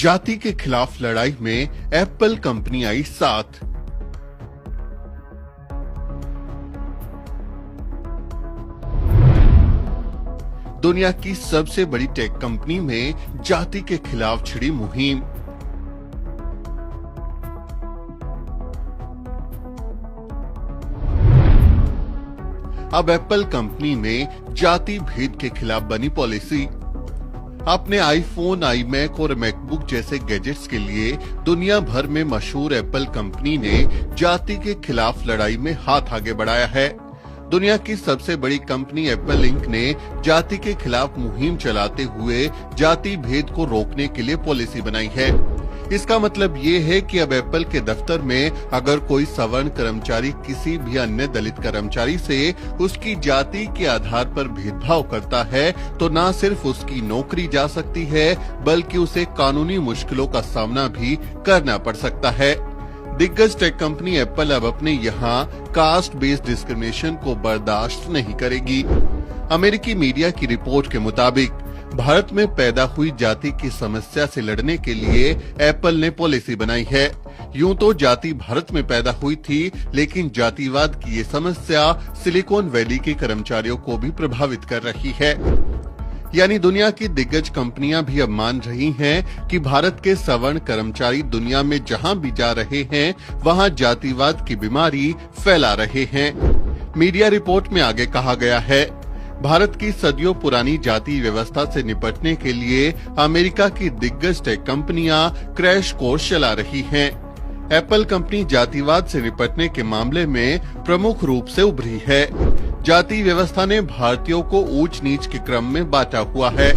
जाति के खिलाफ लड़ाई में एप्पल कंपनी आई साथ। दुनिया की सबसे बड़ी टेक कंपनी में जाति के खिलाफ छिड़ी मुहिम। अब एप्पल कंपनी में जाति भेद के खिलाफ बनी पॉलिसी। अपने आईफोन, आईमैक और मैकबुक जैसे गैजेट्स के लिए दुनिया भर में मशहूर एप्पल कंपनी ने जाति के खिलाफ लड़ाई में हाथ आगे बढ़ाया है। दुनिया की सबसे बड़ी कंपनी एप्पल इंक ने जाति के खिलाफ मुहिम चलाते हुए जाति भेद को रोकने के लिए पॉलिसी बनाई है। इसका मतलब ये है कि अब एप्पल के दफ्तर में अगर कोई सवर्ण कर्मचारी किसी भी अन्य दलित कर्मचारी से उसकी जाति के आधार पर भेदभाव करता है तो न सिर्फ उसकी नौकरी जा सकती है बल्कि उसे कानूनी मुश्किलों का सामना भी करना पड़ सकता है। दिग्गज टेक कंपनी एप्पल अब अपने यहाँ कास्ट बेस्ड डिस्क्रिमिनेशन को बर्दाश्त नहीं करेगी। अमेरिकी मीडिया की रिपोर्ट के मुताबिक भारत में पैदा हुई जाति की समस्या से लड़ने के लिए एप्पल ने पॉलिसी बनाई है। यूं तो जाति भारत में पैदा हुई थी, लेकिन जातिवाद की ये समस्या सिलिकॉन वैली के कर्मचारियों को भी प्रभावित कर रही है। यानी दुनिया की दिग्गज कंपनियां भी अब मान रही हैं कि भारत के सवर्ण कर्मचारी दुनिया में जहां भी जा रहे हैं वहां जातिवाद की बीमारी फैला रहे हैं। मीडिया रिपोर्ट में आगे कहा गया है, भारत की सदियों पुरानी जाति व्यवस्था से निपटने के लिए अमेरिका की दिग्गज टेक कंपनियां क्रैश कोर्स चला रही हैं। एप्पल कंपनी जातिवाद से निपटने के मामले में प्रमुख रूप से उभरी है। जाति व्यवस्था ने भारतीयों को ऊंच नीच के क्रम में बांटा हुआ है।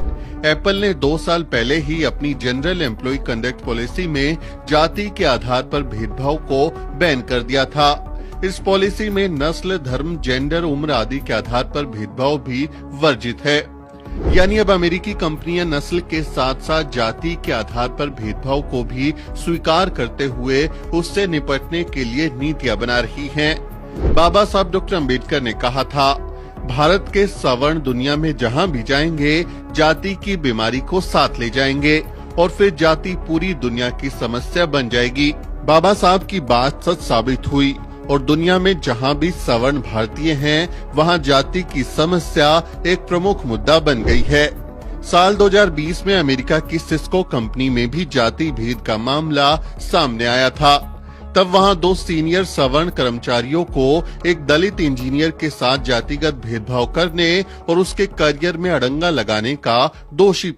एप्पल ने 2 साल पहले ही अपनी जनरल एम्प्लॉय कंडक्ट पॉलिसी में जाति के आधार पर भेदभाव को बैन कर दिया था। इस पॉलिसी में नस्ल, धर्म, जेंडर, उम्र आदि के आधार पर भेदभाव भी वर्जित है। यानी अब अमेरिकी कंपनियां नस्ल के साथ साथ जाति के आधार पर भेदभाव को भी स्वीकार करते हुए उससे निपटने के लिए नीतियां बना रही हैं। बाबा साहब डॉक्टर अम्बेडकर ने कहा था, भारत के सवर्ण दुनिया में जहां भी जाएंगे जाति की बीमारी को साथ ले जाएंगे और फिर जाति पूरी दुनिया की समस्या बन जाएगी। बाबा साहब की बात सच साबित हुई और दुनिया में जहां भी सवर्ण भारतीय हैं वहां जाति की समस्या एक प्रमुख मुद्दा बन गई है। साल 2020 में अमेरिका की सिस्को कंपनी में भी जाति भेद का मामला सामने आया था। तब वहां 2 सीनियर सवर्ण कर्मचारियों को एक दलित इंजीनियर के साथ जातिगत भेदभाव करने और उसके करियर में अड़ंगा लगाने का दोषी